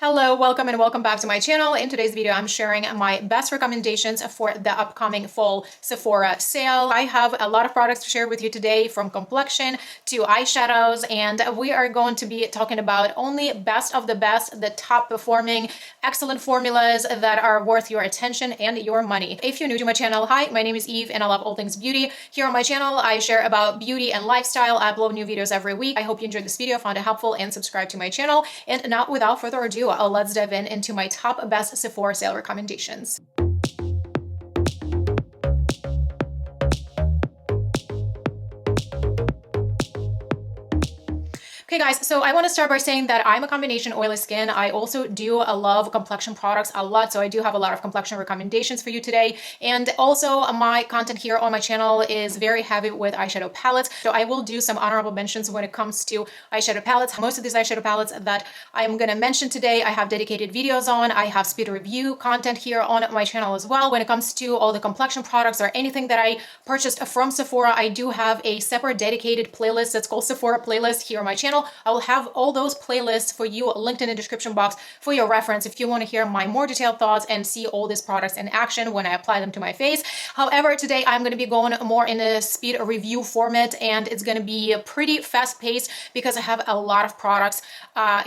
Hello, welcome and welcome back to my channel. In today's video, I'm sharing my best recommendations for the upcoming fall Sephora sale. I have a lot of products to share with you today, from complexion to eyeshadows, and we are going to be talking about only best of the best, the top performing, excellent formulas that are worth your attention and your money. If you're new to my channel, hi, my name is Eve and I love all things beauty. Here on my channel, I share about beauty and lifestyle. I upload new videos every week. I hope you enjoyed this video, found it helpful, and subscribe to my channel. And now, without further ado, let's dive into my top best Sephora sale recommendations. Okay guys, so I want to start by saying that I'm a combination oily skin. I also do love complexion products a lot, so I do have a lot of complexion recommendations for you today. And also my content here on my channel is very heavy with eyeshadow palettes, so I will do some honorable mentions when it comes to eyeshadow palettes. Most of these eyeshadow palettes that I'm going to mention today, I have dedicated videos on. I have speed review content here on my channel as well. When it comes to all the complexion products or anything that I purchased from Sephora, I do have a separate dedicated playlist that's called Sephora playlist here on my channel. I will have all those playlists for you linked in the description box for your reference if you want to hear my more detailed thoughts and see all these products in action when I apply them to my face. However, today I'm going to be going more in a speed review format, and it's going to be pretty fast paced because I have a lot of products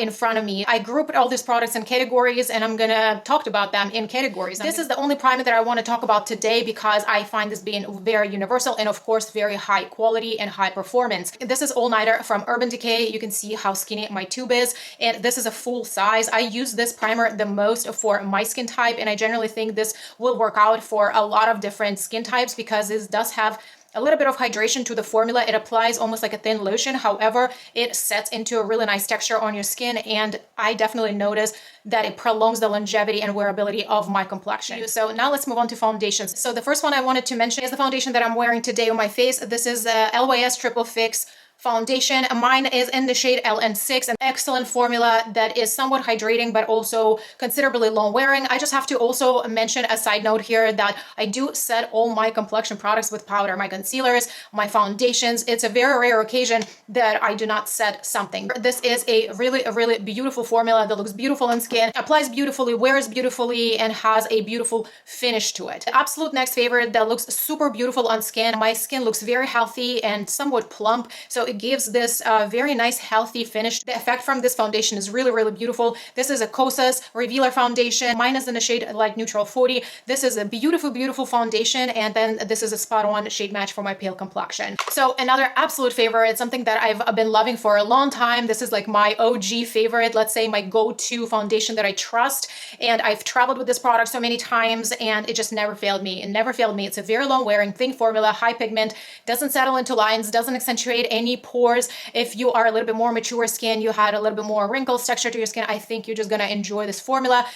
in front of me. I grouped all these products in categories and I'm going to talk about them in categories. This is the only primer that I want to talk about today because I find this being very universal and of course very high quality and high performance. This is All Nighter from Urban Decay. You can see how skinny my tube is, and this is a full size. I use this primer the most for my skin type, and I generally think this will work out for a lot of different skin types because this does have a little bit of hydration to the formula. It applies almost like a thin lotion. However, it sets into a really nice texture on your skin, and I definitely notice that it prolongs the longevity and wearability of my complexion. So now let's move on to foundations. So the first one I wanted to mention is the foundation that I'm wearing today on my face. This is LYS Triple Fix foundation. Mine is in the shade LN6, an excellent formula that is somewhat hydrating but also considerably long wearing. I just have to also mention a side note here that I do set all my complexion products with powder, my concealers, my foundations. It's a very rare occasion that I do not set something. This is a really beautiful formula that looks beautiful on skin, applies beautifully, wears beautifully, and has a beautiful finish to it. The absolute next favorite that looks super beautiful on skin. My skin looks very healthy and somewhat plump, so it gives this very nice healthy finish. The effect from this foundation is really beautiful. This is a Kosas Revealer foundation. Mine is in the shade Light Neutral 40. This is a beautiful foundation, and then this is a spot-on shade match for my pale complexion. So another absolute favorite, something that I've been loving for a long time. This is like my OG favorite, let's say my go-to foundation that I trust, and I've traveled with this product so many times and it just never failed me. It never failed me. It's a very long wearing, thin formula, high pigment, doesn't settle into lines, doesn't accentuate any pores. If you are a little bit more mature skin, you had a little bit more wrinkles, texture to your skin, I think you're just gonna enjoy this formula.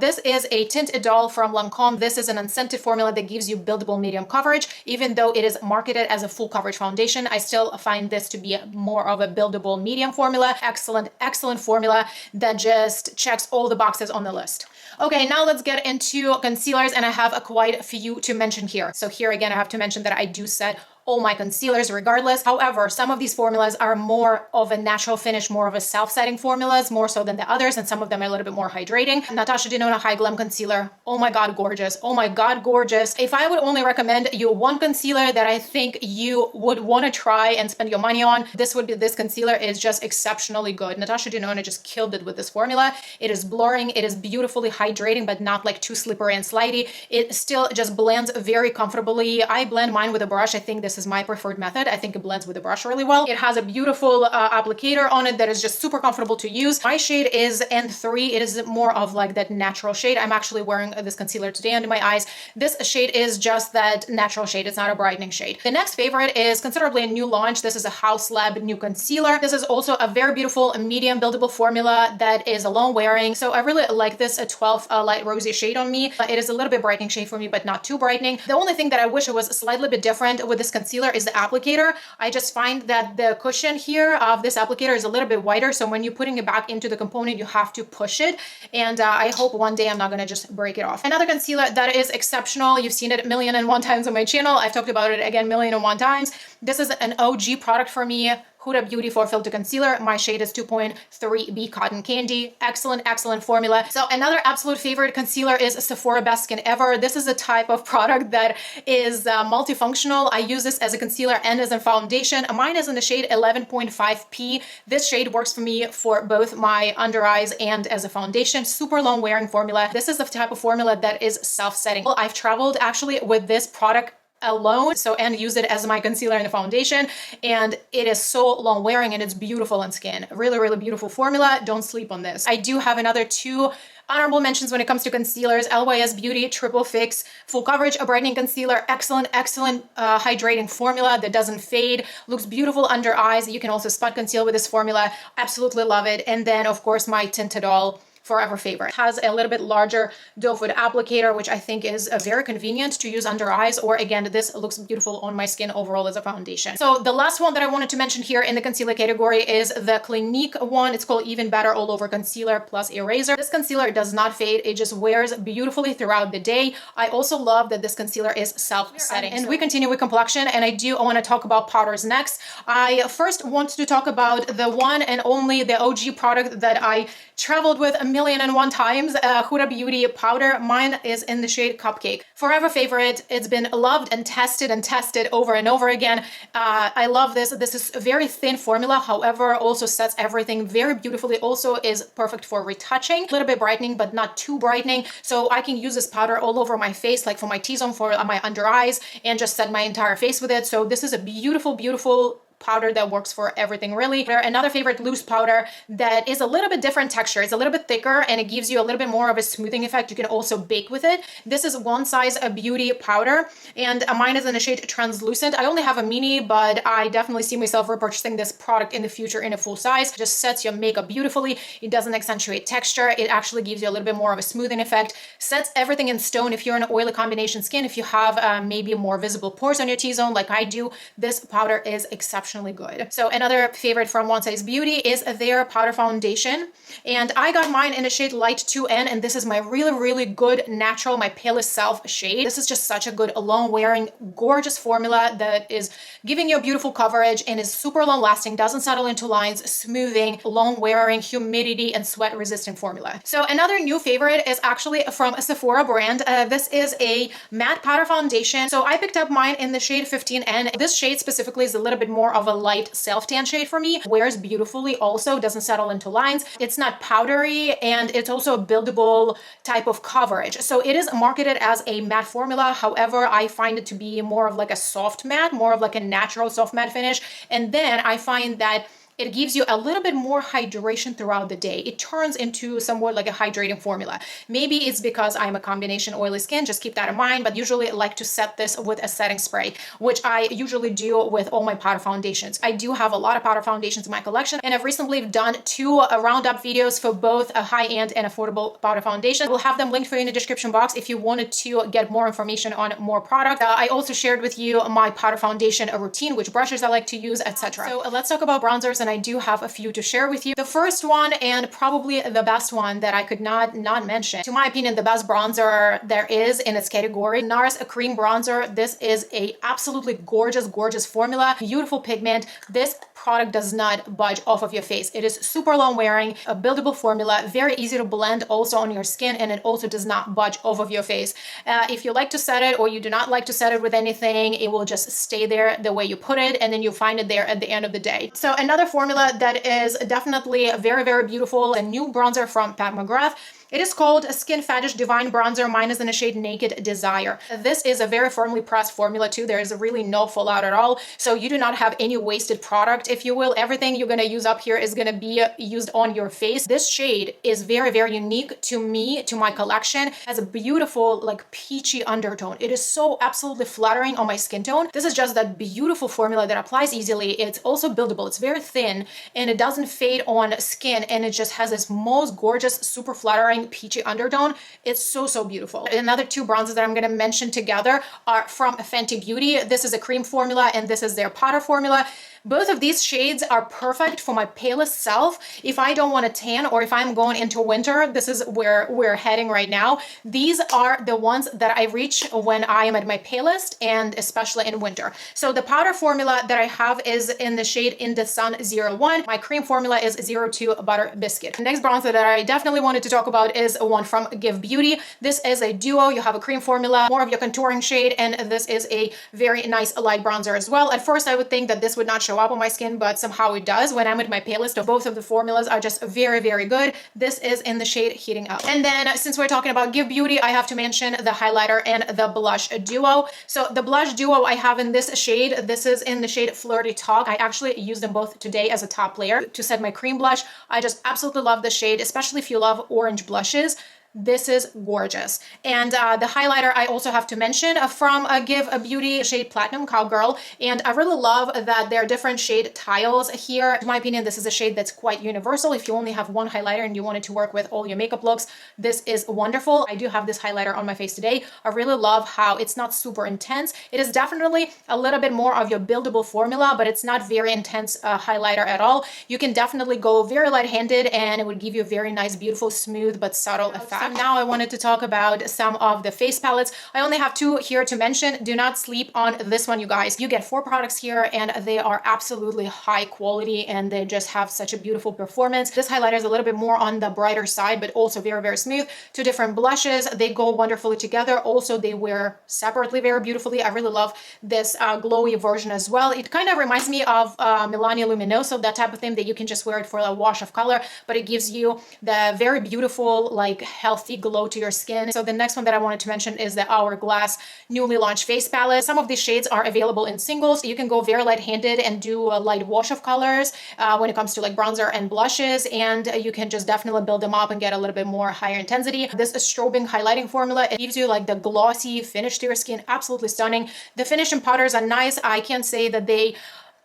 This is a Tint Idole from Lancome. This is an unscented formula that gives you buildable medium coverage. Even though it is marketed as a full coverage foundation, I still find this to be more of a buildable medium formula. Excellent formula that just checks all the boxes on the list. Okay, now let's get into concealers, and I have quite a few to mention here. So here again, I have to mention that I do set all my concealers regardless. However, some of these formulas are more of a natural finish, more of a self-setting formulas, more so than the others, and some of them are a little bit more hydrating. Natasha Denona High Glam Concealer. Oh my God, gorgeous. Oh my God, gorgeous. If I would only recommend you one concealer that I think you would want to try and spend your money on, this would be this concealer. Is just exceptionally good. Natasha Denona just killed it with this formula. It is blurring, it is beautifully hydrating, but not like too slippery and slidey. It still just blends very comfortably. I blend mine with a brush. I think this is my preferred method. I think it blends with the brush really well. It has a beautiful applicator on it that is just super comfortable to use. My shade is N3. It is more of like that natural shade. I'm actually wearing this concealer today under my eyes. This shade is just that natural shade. It's not a brightening shade. The next favorite is considerably a new launch. This is a House Lab new concealer. This is also a very beautiful medium buildable formula that is a long wearing. So I really like this 12 light rosy shade on me. It is a little bit brightening shade for me, but not too brightening. The only thing that I wish it was slightly bit different with this concealer is the applicator. I just find that the cushion here of this applicator is a little bit wider, so when you're putting it back into the component, you have to push it, and I hope one day I'm not gonna just break it off. Another concealer that is exceptional, you've seen it a million and one times on my channel, I've talked about it again million and one times. This is an OG product for me. Huda Beauty for Filter Concealer. My shade is 2.3B Cotton Candy. Excellent, excellent formula. So another absolute favorite concealer is Sephora Best Skin Ever. This is a type of product that is multifunctional. I use this as a concealer and as a foundation. Mine is in the shade 11.5P. This shade works for me for both my under eyes and as a foundation. Super long wearing formula. This is the type of formula that is self-setting. I've traveled actually with this product alone, and use it as my concealer and foundation, and it is so long wearing and it's beautiful on skin. Really, really beautiful formula. Don't sleep on this. I do have another two honorable mentions when it comes to concealers. LYS Beauty Triple Fix Full Coverage Brightening Concealer. Excellent, excellent hydrating formula that doesn't fade. Looks beautiful under eyes. You can also spot conceal with this formula. Absolutely love it. And then, of course, my Tinted All forever favorite. Has a little bit larger doe foot applicator, which I think is very convenient to use under eyes, or again, this looks beautiful on my skin overall as a foundation. So the last one that I wanted to mention here in the concealer category is the Clinique one. It's called Even Better All Over Concealer Plus Eraser. This concealer does not fade. It just wears beautifully throughout the day. I also love that this concealer is self-setting. And we continue with complexion, and I do want to talk about powders next. I first want to talk about the one and only, the OG product that I traveled with 1,000,001 times, Huda Beauty powder. Mine is in the shade Cupcake. Forever favorite. It's been loved and tested over and over again. I love this. This is a very thin formula, however, also sets everything very beautifully. Also is perfect for retouching. A little bit brightening, but not too brightening. So I can use this powder all over my face, like for my T-zone, for my under eyes, and just set my entire face with it. So this is a beautiful, beautiful powder that works for everything, really. Another favorite loose powder that is a little bit different texture. It's a little bit thicker and it gives you a little bit more of a smoothing effect. You can also bake with it. This is One Size Beauty powder, and mine is in the shade Translucent. I only have a mini, but I definitely see myself repurchasing this product in the future in a full size. It just sets your makeup beautifully. It doesn't accentuate texture. It actually gives you a little bit more of a smoothing effect. Sets everything in stone. If you're an oily combination skin, if you have maybe more visible pores on your T-zone like I do, this powder is exceptional. Good. So another favorite from One Size Beauty is their powder foundation, and I got mine in a shade Light 2N, and this is my really, really good natural, my palest self shade. This is just such a good long wearing, gorgeous formula that is giving you a beautiful coverage and is super long lasting, doesn't settle into lines, smoothing, long wearing, humidity and sweat resistant formula. So another new favorite is actually from a Sephora brand. This is a matte powder foundation. So I picked up mine in the shade 15N. This shade specifically is a little bit more of a light self-tan shade for me. Wears beautifully, also doesn't settle into lines. It's not powdery, and it's also a buildable type of coverage. So it is marketed as a matte formula. However, I find it to be more of like a soft matte, more of like a natural soft matte finish. And then I find that it gives you a little bit more hydration throughout the day. It turns into somewhat like a hydrating formula. Maybe it's because I'm a combination oily skin, just keep that in mind, but usually I like to set this with a setting spray, which I usually do with all my powder foundations. I do have a lot of powder foundations in my collection, and I've recently done two roundup videos for both a high-end and affordable powder foundation. We'll have them linked for you in the description box if you wanted to get more information on more products. I also shared with you my powder foundation routine, which brushes I like to use, etc. So let's talk about bronzers, and I do have a few to share with you. The first one, and probably the best one that I could not mention, to my opinion, the best bronzer there is in its category, NARS Cream Bronzer. This is a absolutely gorgeous, gorgeous formula, beautiful pigment. This product does not budge off of your face. It is super long wearing, a buildable formula, very easy to blend also on your skin, and it also does not budge off of your face. If you like to set it or you do not like to set it with anything, it will just stay there the way you put it, and then you find it there at the end of the day. So another formula that is definitely very, very beautiful, a new bronzer from Pat McGrath. It is called Skin Fetish Divine Bronzer. Mine is in the shade Naked Desire. This is a very firmly pressed formula too. There is really no fallout at all. So you do not have any wasted product, if you will. Everything you're gonna use up here is gonna be used on your face. This shade is very, very unique to me, to my collection. It has a beautiful, like peachy undertone. It is so absolutely flattering on my skin tone. This is just that beautiful formula that applies easily. It's also buildable. It's very thin and it doesn't fade on skin, and it just has this most gorgeous, super flattering peachy undertone. It's so, so beautiful. Another two bronzers that I'm going to mention together are from Fenty Beauty. This is a cream formula and this is their powder formula. Both of these shades are perfect for my palest self. If I don't want to tan or if I'm going into winter, this is where we're heading right now. These are the ones that I reach when I am at my palest and especially in winter. So the powder formula that I have is in the shade In the Sun 01. My cream formula is 02 Butter Biscuit. The next bronzer that I definitely wanted to talk about is one from Give Beauty. This is a duo. You have a cream formula, more of your contouring shade, and this is a very nice light bronzer as well. At first, I would think that this would not show up on my skin, but somehow it does when I'm at my palest. So both of the formulas are just very, very good. This is in the shade Heating Up. And then since we're talking about Give Beauty, I have to mention the highlighter and the blush duo. So the blush duo I have in this shade. This is in the shade Flirty Talk. I actually use them both today as a top layer to set my cream blush. I just absolutely love this shade, especially if you love orange blushes. This is gorgeous. And the highlighter I also have to mention from Give Beauty, shade Platinum Cowgirl. And I really love that there are different shade tiles here. In my opinion, this is a shade that's quite universal. If you only have one highlighter and you wanted to work with all your makeup looks, this is wonderful. I do have this highlighter on my face today. I really love how it's not super intense. It is definitely a little bit more of your buildable formula, but it's not very intense highlighter at all. You can definitely go very light-handed and it would give you a very nice, beautiful, smooth, but subtle effect. So now I wanted to talk about some of the face palettes. I only have two here to mention. Do not sleep on this one, you guys. You get 4 products here and they are absolutely high quality and they just have such a beautiful performance. This highlighter is a little bit more on the brighter side, but also very, very smooth. 2 different blushes. They go wonderfully together. Also, they wear separately very beautifully. I really love this glowy version as well. It kind of reminds me of Milani Luminoso, that type of thing that you can just wear it for a wash of color, but it gives you the very beautiful, like healthy glow to your skin. So the next one that I wanted to mention is the Hourglass newly launched face palette. Some of these shades are available in singles. You can go very light-handed and do a light wash of colors when it comes to like bronzer and blushes, and you can just definitely build them up and get a little bit more higher intensity. This strobing highlighting formula, it gives you like the glossy finish to your skin. Absolutely stunning. The finish and powders are nice. I can't say that they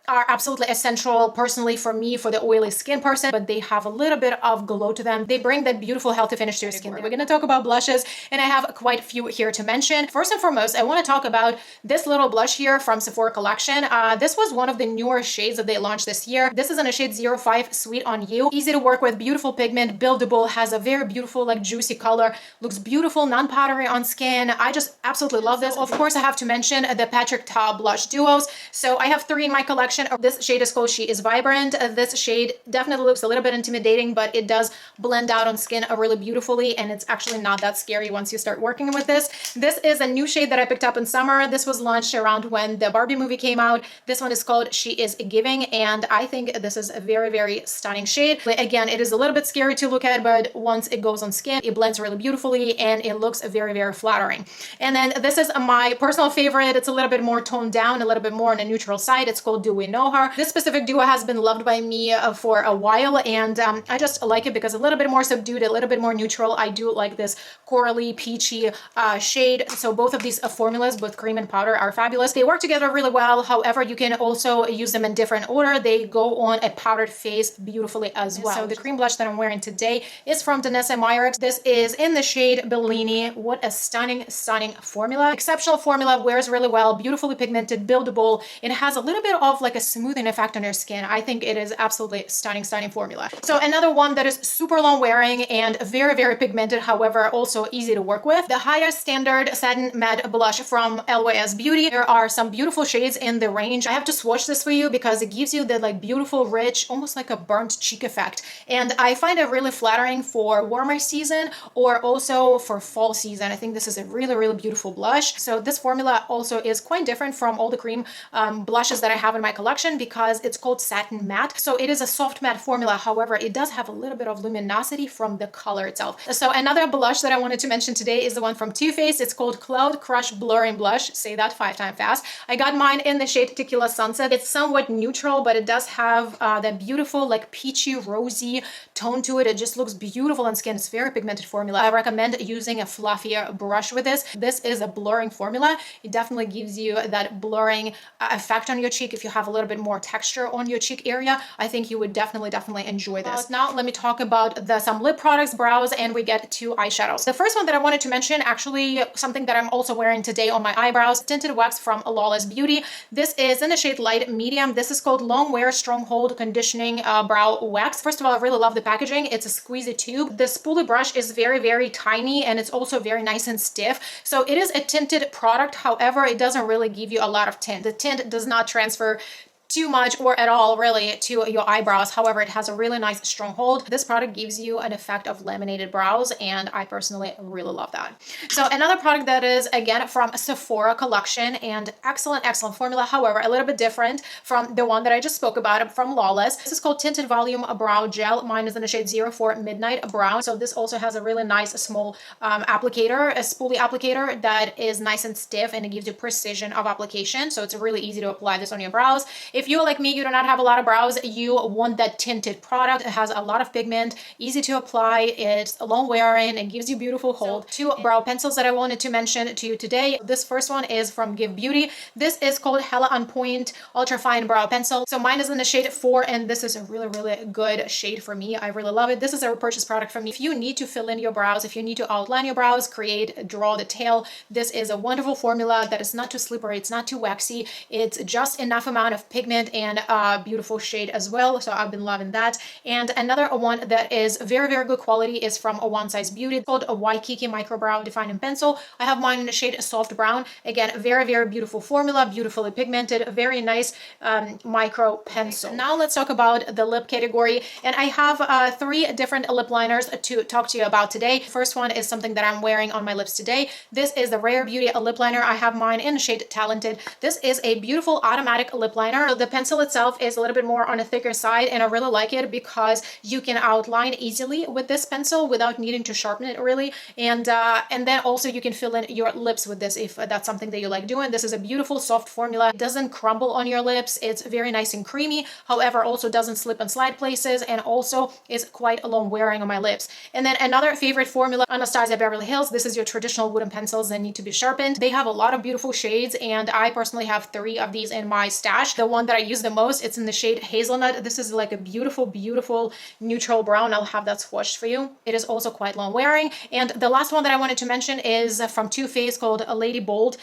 are absolutely essential personally for me, for the oily skin person, but they have a little bit of glow to them. They bring that beautiful healthy finish to your skin. We're going to talk about blushes and I have quite a few here to mention. First and foremost, I want to talk about this little blush here from Sephora collection. This was one of the newer shades that they launched this year. This is in a shade 05 Sweet on You. Easy to work with, beautiful pigment, buildable, has a very beautiful like juicy color, looks beautiful, non-powdery on skin. I just absolutely love this. Of course, I have to mention the Patrick Ta blush duos. So I have 3 in my collection. This shade is called She Is Vibrant. This shade definitely looks a little bit intimidating, but it does blend out on skin really beautifully, and it's actually not that scary once you start working with this. This is a new shade that I picked up in summer. This was launched around when the Barbie movie came out. This one is called She Is Giving, and I think this is a very, very stunning shade. Again, it is a little bit scary to look at, but once it goes on skin, it blends really beautifully and it looks very, very flattering. And then this is my personal favorite. It's a little bit more toned down, a little bit more on a neutral side. It's called Do We Know Her? This specific duo has been loved by me for a while, and I just like it because a little bit more subdued, a little bit more neutral. I do like this corally, peachy shade. So both of these formulas, both cream and powder, are fabulous. They work together really well. However, you can also use them in different order. They go on a powdered face beautifully as well. So the cream blush that I'm wearing today is from Danessa Myricks. This is in the shade Bellini. What a stunning, stunning formula. Exceptional formula, wears really well, beautifully pigmented, buildable. It has a little bit of like a smoothing effect on your skin. I think it is absolutely stunning, stunning formula. So another one that is super long wearing and very, very pigmented, however, also easy to work with. The Highest Standard Satin Matte Blush from LYS Beauty. There are some beautiful shades in the range. I have to swatch this for you because it gives you the like beautiful, rich, almost like a burnt cheek effect. And I find it really flattering for warmer season or also for fall season. I think this is a really, really beautiful blush. So this formula also is quite different from all the cream blushes that I have in my collection because it's called Satin Matte. So it is a soft matte formula. However, it does have a little bit of luminosity from the color itself. So another blush that I wanted to mention today is the one from Too Faced. It's called Cloud Crush Blurring Blush. Say that 5 times fast. I got mine in the shade Tequila Sunset. It's somewhat neutral, but it does have that beautiful like peachy, rosy tone to it. It just looks beautiful on skin. It's very pigmented formula. I recommend using a fluffier brush with this. This is a blurring formula. It definitely gives you that blurring effect on your cheek if you have have a little bit more texture on your cheek area, I think you would definitely enjoy this. Now let me talk about some lip products, brows, and we get to eyeshadows. The first one that I wanted to mention, actually something that I'm also wearing today on my eyebrows, tinted wax from Lawless Beauty. This is in the shade light medium. This is called Long Wear Stronghold Conditioning Brow Wax. First of all, I really love the packaging. It's a squeezy tube. The spoolie brush is very tiny, and it's also very nice and stiff. So it is a tinted product. However, it doesn't really give you a lot of tint. The tint does not transfer too much or at all really to your eyebrows. However, it has a really nice strong hold. This product gives you an effect of laminated brows, and I personally really love that. So another product that is again from Sephora collection, and excellent formula. However, a little bit different from the one that I just spoke about from Lawless. This is called Tinted Volume Brow Gel. Mine is in the shade 04 Midnight Brown. So this also has a really nice small applicator, a spoolie applicator that is nice and stiff, and it gives you precision of application. So it's really easy to apply this on your brows. If you're like me, you do not have a lot of brows, you want that tinted product. It has a lot of pigment, easy to apply, it's long wearing, it gives you beautiful hold. So, two brow pencils that I wanted to mention to you today. This first one is from Give Beauty. This is called Hella On Point Ultra Fine Brow Pencil. So mine is in the shade 4, and this is a really good shade for me. I really love it. This is a repurchase product for me. If you need to fill in your brows, if you need to outline your brows, draw the tail, this is a wonderful formula that is not too slippery, it's not too waxy, it's just enough amount of pigment and a beautiful shade as well. So I've been loving that. And another one that is very good quality is from a One Size Beauty. It's called a Waikiki Micro Brow Defining Pencil. I have mine in the shade Soft Brown. Again, very beautiful formula, beautifully pigmented, very nice micro pencil. Now let's talk about the lip category. And I have 3 different lip liners to talk to you about today. First one is something that I'm wearing on my lips today. This is the Rare Beauty lip liner. I have mine in the shade Talented. This is a beautiful automatic lip liner. The pencil itself is a little bit more on a thicker side, and I really like it because you can outline easily with this pencil without needing to sharpen it really. And then also you can fill in your lips with this if that's something that you like doing. This is a beautiful soft formula. It doesn't crumble on your lips. It's very nice and creamy. However, also doesn't slip and slide places, and also is quite long wearing on my lips. And then another favorite formula, Anastasia Beverly Hills. This is your traditional wooden pencils that need to be sharpened. They have a lot of beautiful shades, and I personally have 3 of these in my stash. The one that I use the most, it's in the shade Hazelnut. This is like a beautiful neutral brown. I'll have that swatched for you. It is also quite long wearing. And the last one that I wanted to mention is from Too Faced, called a Lady Bold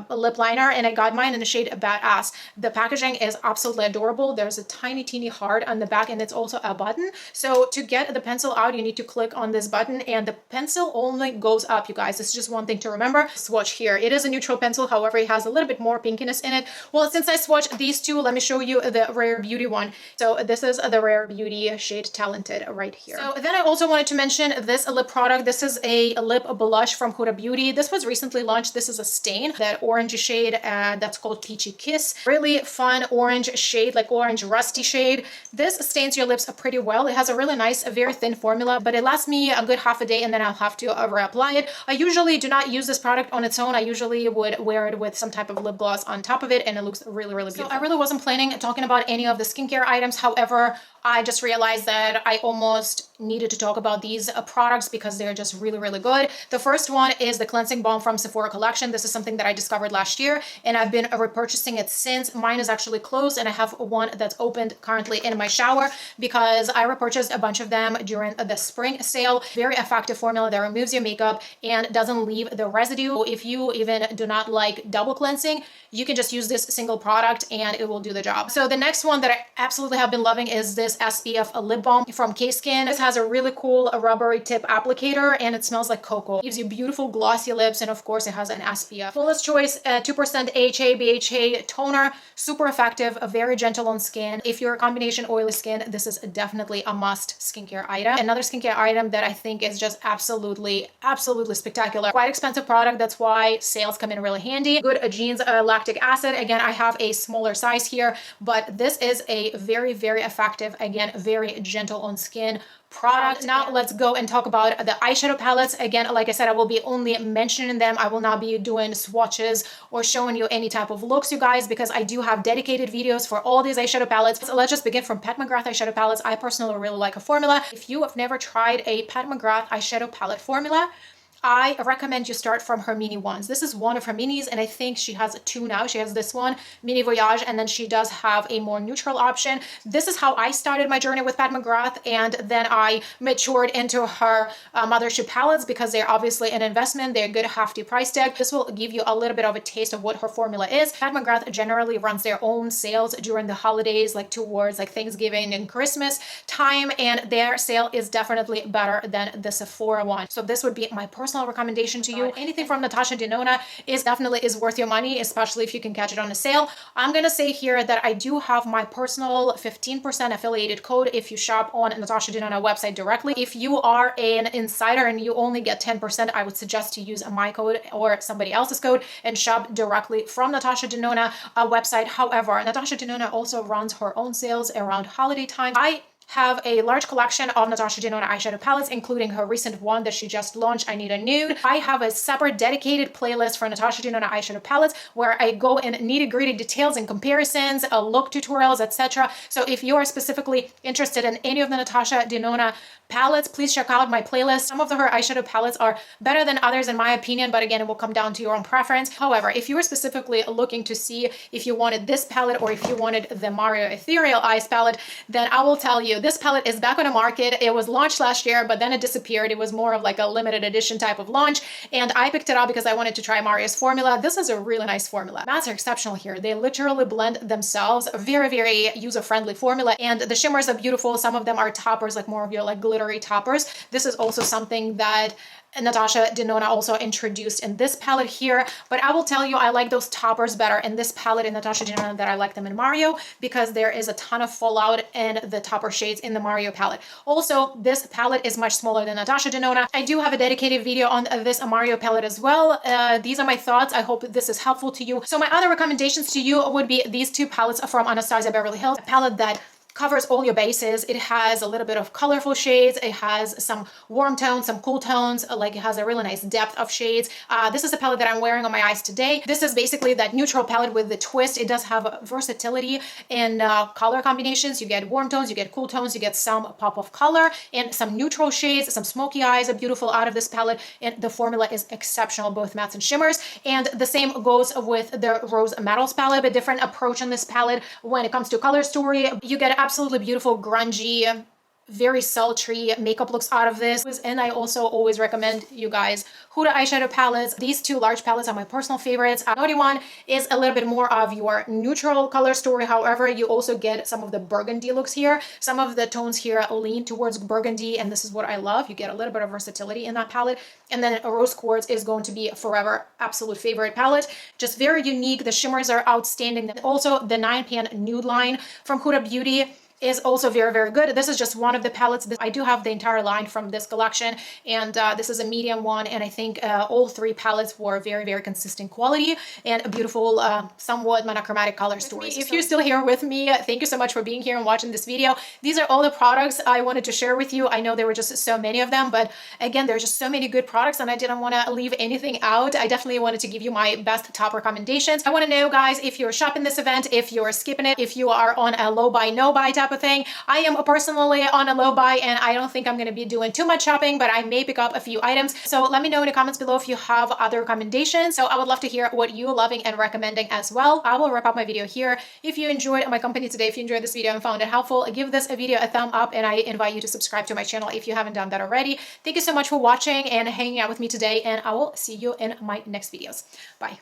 lip liner, and I got mine in the shade Badass. The packaging is absolutely adorable. There's a teeny heart on the back, and it's also a button. So to get the pencil out, you need to click on this button, and the pencil only goes up, you guys. This is just one thing to remember. Swatch here. It is a neutral pencil, however, it has a little bit more pinkiness in it. Well, since I swatched these two, let me show you the Rare Beauty one. So this is the Rare Beauty shade Talented right here. So then I also wanted to mention this lip product. This is a lip blush from Huda Beauty. This was recently launched. This is a stain, that orange shade that's called Peachy Kiss. Really fun orange shade, like orange rusty shade. This stains your lips pretty well. It has a really nice, very thin formula, but it lasts me a good half a day, and then I'll have to reapply it. I usually do not use this product on its own. I usually would wear it with some type of lip gloss on top of it, and it looks really beautiful. So I really wasn't planning talking about any of the skincare items. However, I just realized that I almost needed to talk about these products because they're just really good. The first one is the cleansing balm from Sephora collection. This is something that I discovered last year, and I've been repurchasing it since. Mine is actually closed, and I have one that's opened currently in my shower because I repurchased a bunch of them during the spring sale. Very effective formula that removes your makeup and doesn't leave the residue. If you even do not like double cleansing, you can just use this single product and it will do the job. So the next one that I absolutely have been loving is this SPF lip balm from K-Skin. This has a really cool rubbery tip applicator, and it smells like cocoa. It gives you beautiful glossy lips, and of course it has an SPF. Fullest Choice 2% AHA BHA toner. Super effective, very gentle on skin. If you're a combination oily skin, this is definitely a must skincare item. Another skincare item that I think is just absolutely spectacular. Quite expensive product, that's why sales come in really handy. Good Gene's lactic acid. Again, I have a smaller size here, but this is a very effective, again, very gentle on skin product. Now let's go and talk about the eyeshadow palettes. Again, like I said, I will be only mentioning them. I will not be doing swatches or showing you any type of looks, you guys, because I do have dedicated videos for all these eyeshadow palettes. So let's just begin from Pat McGrath eyeshadow palettes. I personally really like a formula. If you have never tried a Pat McGrath eyeshadow palette formula, I recommend you start from her mini ones. This is one of her minis, and I think she has two now. She has this one, Mini Voyage, and then she does have a more neutral option. This is how I started my journey with Pat McGrath, and then I matured into her mothership palettes because they're obviously an investment. They're a good hefty price tag. This will give you a little bit of a taste of what her formula is. Pat McGrath generally runs their own sales during the holidays, like towards like Thanksgiving and Christmas time, and their sale is definitely better than the Sephora one. So this would be my personal recommendation to you. Anything from Natasha Denona is definitely worth your money, especially if you can catch it on a sale. I'm gonna say here that I do have my personal 15% affiliated code if you shop on Natasha Denona website directly. If you are an insider and you only get 10%, I would suggest to use my code or somebody else's code and shop directly from Natasha Denona website. However, Natasha Denona also runs her own sales around holiday time. I have a large collection of Natasha Denona eyeshadow palettes, including her recent one that she just launched, I Need a Nude. I have a separate dedicated playlist for Natasha Denona eyeshadow palettes where I go in nitty-gritty details and comparisons, look tutorials, etc. So if you are specifically interested in any of the Natasha Denona palettes, please check out my playlist. Some of her eyeshadow palettes are better than others in my opinion, but again, it will come down to your own preference. However, if you were specifically looking to see if you wanted this palette or if you wanted the Mario Ethereal Eyes palette, then I will tell you this palette is back on the market. It was launched last year, but then it disappeared. It was more of like a limited edition type of launch, and I picked it up because I wanted to try Mario's formula. This is a really nice formula. Mattes are exceptional here. They literally blend themselves. Very, very user-friendly formula, and the shimmers are beautiful. Some of them are toppers, like more of your like glittery toppers. This is also something that Natasha Denona also introduced in this palette here, but I will tell you I like those toppers better in this palette in Natasha Denona than I like them in Mario, because there is a ton of fallout in the topper shades in the Mario palette. Also, this palette is much smaller than Natasha Denona. I do have a dedicated video on this Mario palette as well. These are my thoughts. I hope this is helpful to you. So my other recommendations to you would be these two palettes from Anastasia Beverly Hills, a palette that covers all your bases. It has a little bit of colorful shades. It has some warm tones, some cool tones, like it has a really nice depth of shades. This is the palette that I'm wearing on my eyes today. This is basically that neutral palette with the twist. It does have versatility in color combinations. You get warm tones, you get cool tones, you get some pop of color and some neutral shades. Some smoky eyes are beautiful out of this palette, and the formula is exceptional, both mattes and shimmers. And the same goes with the Rose Metals palette, a different approach on this palette when it comes to color story. You get absolutely beautiful, grungy, very sultry makeup looks out of this. And I also always recommend you guys Huda eyeshadow palettes. These two large palettes are my personal favorites. Naughty one is a little bit more of your neutral color story. However, you also get some of the burgundy looks here. Some of the tones here lean towards burgundy, and this is what I love. You get a little bit of versatility in that palette. And then Rose Quartz is going to be forever absolute favorite palette. Just very unique. The shimmers are outstanding. Also, the 9pan nude line from Huda Beauty is also very, very good. This is just one of the palettes. I do have the entire line from this collection, and this is a medium one, and I think all three palettes were very, very consistent quality and a beautiful, somewhat monochromatic color stories. If you're still here with me, thank you so much for being here and watching this video. These are all the products I wanted to share with you. I know there were just so many of them, but again, there's just so many good products, and I didn't want to leave anything out. I definitely wanted to give you my best top recommendations. I want to know, guys, if you're shopping this event, if you're skipping it, if you are on a low buy, no buy type of thing. I am personally on a low buy, and I don't think I'm going to be doing too much shopping, but I may pick up a few items. So let me know in the comments below if you have other recommendations. So I would love to hear what you're loving and recommending as well. I will wrap up my video here. If you enjoyed my company today, if you enjoyed this video and found it helpful, give this video a thumb up, and I invite you to subscribe to my channel if you haven't done that already. Thank you so much for watching and hanging out with me today, and I will see you in my next videos. Bye.